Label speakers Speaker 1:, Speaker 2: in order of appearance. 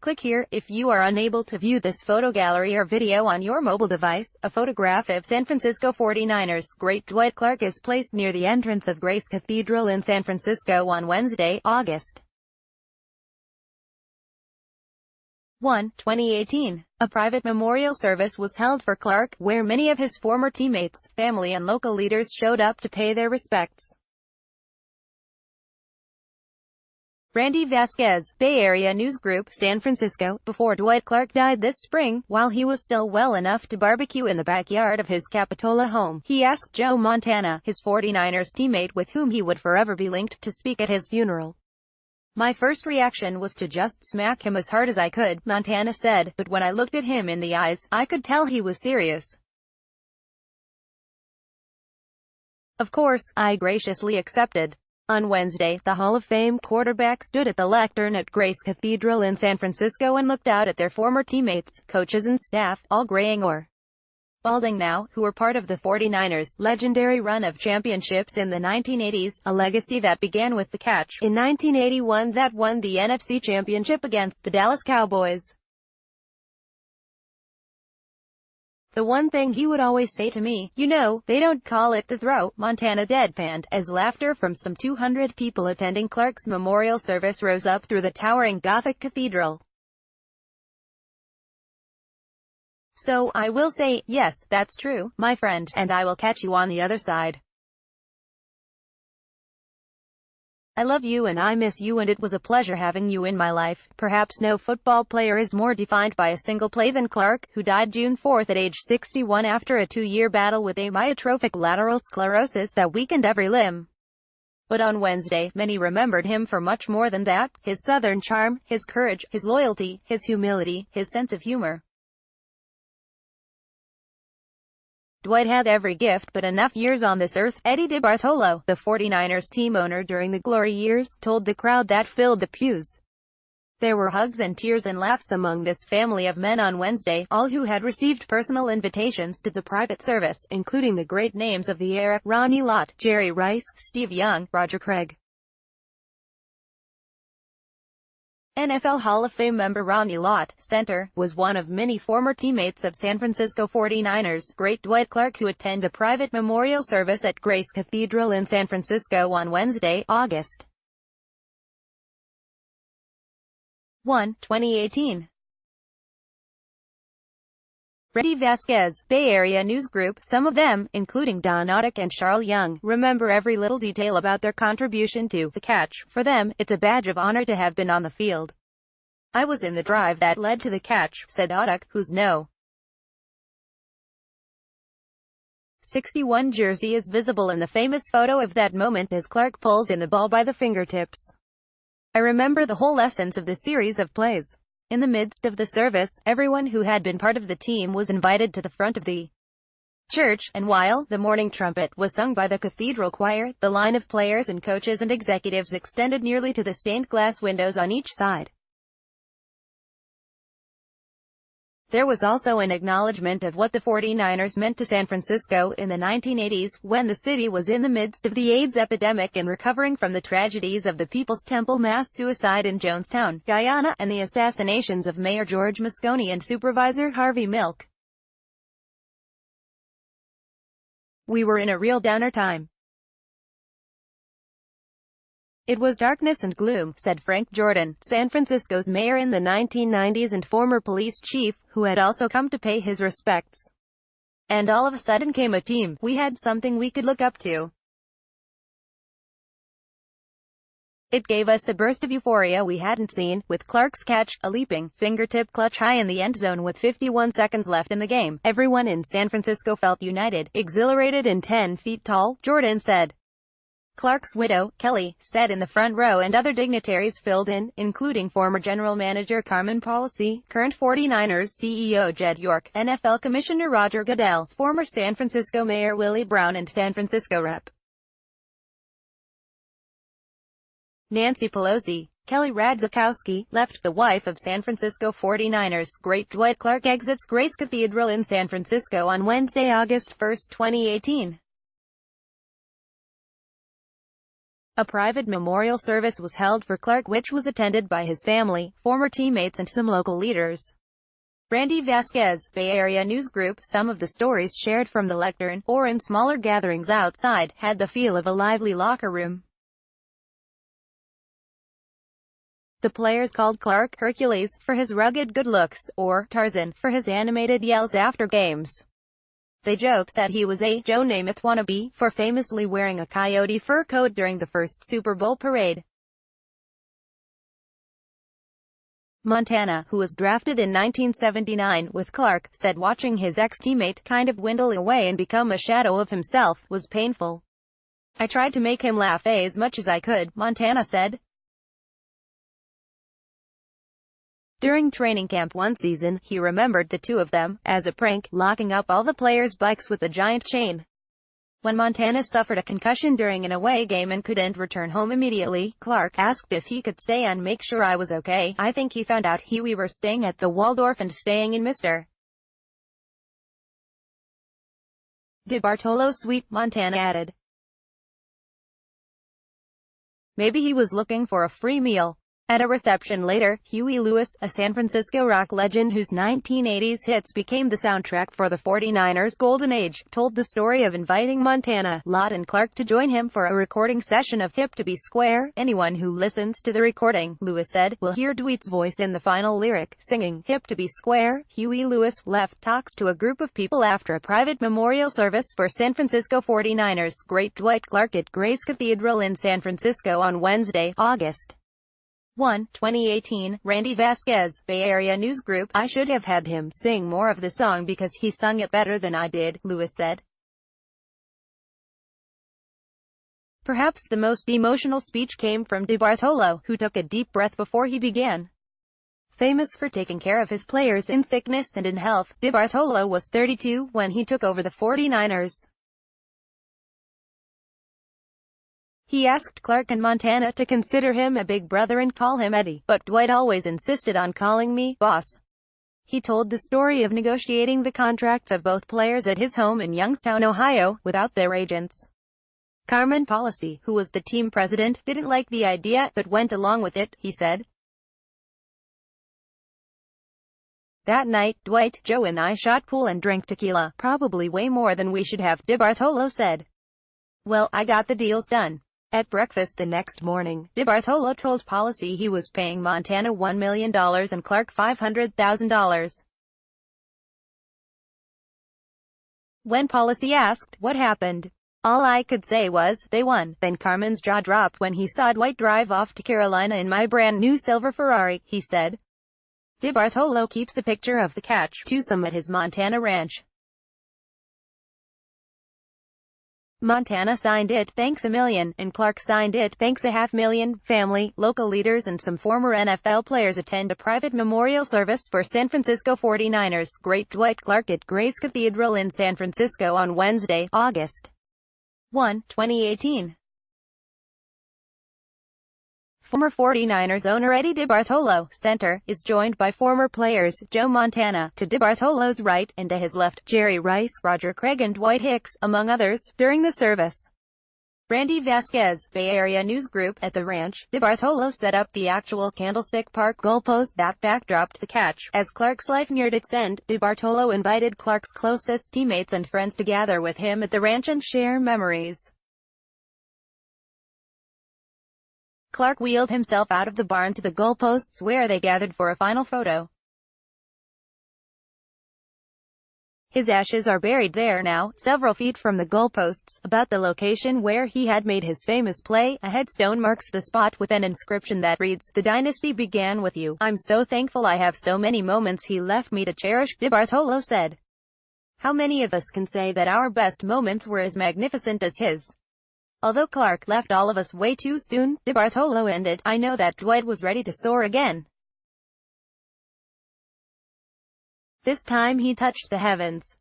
Speaker 1: Click here if you are unable to view this photo gallery or video on your mobile device. A photograph of San Francisco 49ers great Dwight Clark is placed near the entrance of Grace Cathedral in San Francisco on Wednesday, August 1, 2018. A private memorial service was held for Clark, where many of his former teammates, family and local leaders showed up to pay their respects. Randy Vasquez, Bay Area News Group, San Francisco. Before Dwight Clark died this spring, while he was still well enough to barbecue in the backyard of his Capitola home, he asked Joe Montana, his 49ers teammate with whom he would forever be linked, to speak at his funeral. "My first reaction was to just smack him as hard as I could," Montana said, "but when I looked at him in the eyes, I could tell he was serious. Of course, I graciously accepted." On Wednesday, the Hall of Fame quarterback stood at the lectern at Grace Cathedral in San Francisco and looked out at their former teammates, coaches and staff, all graying or balding now, who were part of the 49ers' legendary run of championships in the 1980s, a legacy that began with the catch in 1981 that won the NFC Championship against the Dallas Cowboys. "The one thing he would always say to me, you know, they don't call it the throw," Montana deadpanned, as laughter from some 200 people attending Clark's memorial service rose up through the towering Gothic cathedral. "So, I will say, yes, that's true, my friend, and I will catch you on the other side. I love you and I miss you and it was a pleasure having you in my life." Perhaps no football player is more defined by a single play than Clark, who died June 4 at age 61 after a 2-year battle with amyotrophic lateral sclerosis that weakened every limb. But on Wednesday, many remembered him for much more than that: his Southern charm, his courage, his loyalty, his humility, his sense of humor. Dwight had every gift but enough years on this earth. Eddie DeBartolo, the 49ers team owner during the glory years, told the crowd that filled the pews. There were hugs and tears and laughs among this family of men on Wednesday, all who had received personal invitations to the private service, including the great names of the era: Ronnie Lott, Jerry Rice, Steve Young, Roger Craig. NFL Hall of Fame member Ronnie Lott, center, was one of many former teammates of San Francisco 49ers great Dwight Clark who attended a private memorial service at Grace Cathedral in San Francisco on Wednesday, August 1, 2018. Randy Vasquez, Bay Area News Group. Some of them, including Don Audick and Charles Young, remember every little detail about their contribution to the catch. "For them, it's a badge of honor to have been on the field. I was in the drive that led to the catch," said Audick, whose No. 61 jersey is visible in the famous photo of that moment as Clark pulls in the ball by the fingertips. "I remember the whole essence of the series of plays. In the midst of the service, everyone who had been part of the team was invited to the front of the church, and while the morning trumpet was sung by the cathedral choir, the line of players and coaches and executives extended nearly to the stained glass windows on each side. There was also an acknowledgement of what the 49ers meant to San Francisco in the 1980s, when the city was in the midst of the AIDS epidemic and recovering from the tragedies of the People's Temple mass suicide in Jonestown, Guyana, and the assassinations of Mayor George Moscone and Supervisor Harvey Milk. We were in a real downer time. It was darkness and gloom," said Frank Jordan, San Francisco's mayor in the 1990s and former police chief, who had also come to pay his respects. "And all of a sudden came a team. We had something we could look up to. It gave us a burst of euphoria we hadn't seen." With Clark's catch, a leaping, fingertip clutch high in the end zone with 51 seconds left in the game, everyone in San Francisco felt united, exhilarated and 10 feet tall, Jordan said. Clark's widow, Kelly, sat in the front row and other dignitaries filled in, including former general manager Carmen Policy, current 49ers CEO Jed York, NFL Commissioner Roger Goodell, former San Francisco Mayor Willie Brown and San Francisco Rep. Nancy Pelosi. Kelly Radzikowski, left, the wife of San Francisco 49ers great Dwight Clark, exits Grace Cathedral in San Francisco on Wednesday, August 1, 2018. A private memorial service was held for Clark, which was attended by his family, former teammates and some local leaders. Randy Vasquez, Bay Area News Group. Some of the stories shared from the lectern, or in smaller gatherings outside, had the feel of a lively locker room. The players called Clark Hercules for his rugged good looks, or Tarzan for his animated yells after games. They joked that he was a Joe Namath wannabe for famously wearing a coyote fur coat during the first Super Bowl parade. Montana, who was drafted in 1979 with Clark, said watching his ex-teammate kind of dwindle away and become a shadow of himself was painful. "I tried to make him laugh as much as I could," Montana said. During training camp one season, he remembered the two of them, as a prank, locking up all the players' bikes with a giant chain. When Montana suffered a concussion during an away game and couldn't return home immediately, Clark asked if he could stay and make sure I was okay. "I think he found out we were staying at the Waldorf and staying in Mr. DeBartolo's suite," Montana added. "Maybe he was looking for a free meal." At a reception later, Huey Lewis, a San Francisco rock legend whose 1980s hits became the soundtrack for the 49ers' Golden Age, told the story of inviting Montana, Lott and Clark to join him for a recording session of Hip to Be Square. "Anyone who listens to the recording," Lewis said, "will hear Dwight's voice in the final lyric, singing Hip to Be Square." Huey Lewis left talks to a group of people after a private memorial service for San Francisco 49ers great Dwight Clark at Grace Cathedral in San Francisco on Wednesday, August 1, 2018, Randy Vasquez, Bay Area News Group. "I should have had him sing more of the song because he sung it better than I did," Lewis said. Perhaps the most emotional speech came from DeBartolo, who took a deep breath before he began. Famous for taking care of his players in sickness and in health, DeBartolo was 32 when he took over the 49ers. He asked Clark and Montana to consider him a big brother and call him Eddie, but Dwight always insisted on calling me boss. He told the story of negotiating the contracts of both players at his home in Youngstown, Ohio, without their agents. Carmen Policy, who was the team president, didn't like the idea, but went along with it, he said. "That night, Dwight, Joe and I shot pool and drank tequila, probably way more than we should have," DeBartolo said. "Well, I got the deals done." At breakfast the next morning, DeBartolo told Policy he was paying Montana $1 million and Clark $500,000. When Policy asked what happened, "All I could say was, they won." Then Carmen's jaw dropped when he saw Dwight drive off to Carolina in my brand new silver Ferrari, he said. DeBartolo keeps a picture of the catch twosome at his Montana ranch. Montana signed it, "Thanks $1 million," and Clark signed it, "Thanks $500,000. Family, local leaders and some former NFL players attend a private memorial service for San Francisco 49ers great Dwight Clark at Grace Cathedral in San Francisco on Wednesday, August 1, 2018. Former 49ers owner Eddie DeBartolo, center, is joined by former players, Joe Montana, to DeBartolo's right, and to his left, Jerry Rice, Roger Craig and Dwight Hicks, among others, during the service. Randy Vasquez, Bay Area News Group. At the ranch, DeBartolo set up the actual Candlestick Park goalpost that backdropped the catch. As Clark's life neared its end, DeBartolo invited Clark's closest teammates and friends to gather with him at the ranch and share memories. Clark wheeled himself out of the barn to the goalposts where they gathered for a final photo. His ashes are buried there now, several feet from the goalposts. About the location where he had made his famous play, a headstone marks the spot with an inscription that reads, "The dynasty began with you. I'm so thankful I have so many moments he left me to cherish," DeBartolo said. "How many of us can say that our best moments were as magnificent as his? Although Clark left all of us way too soon," DeBartolo ended, "I know that Dwight was ready to soar again. This time he touched the heavens."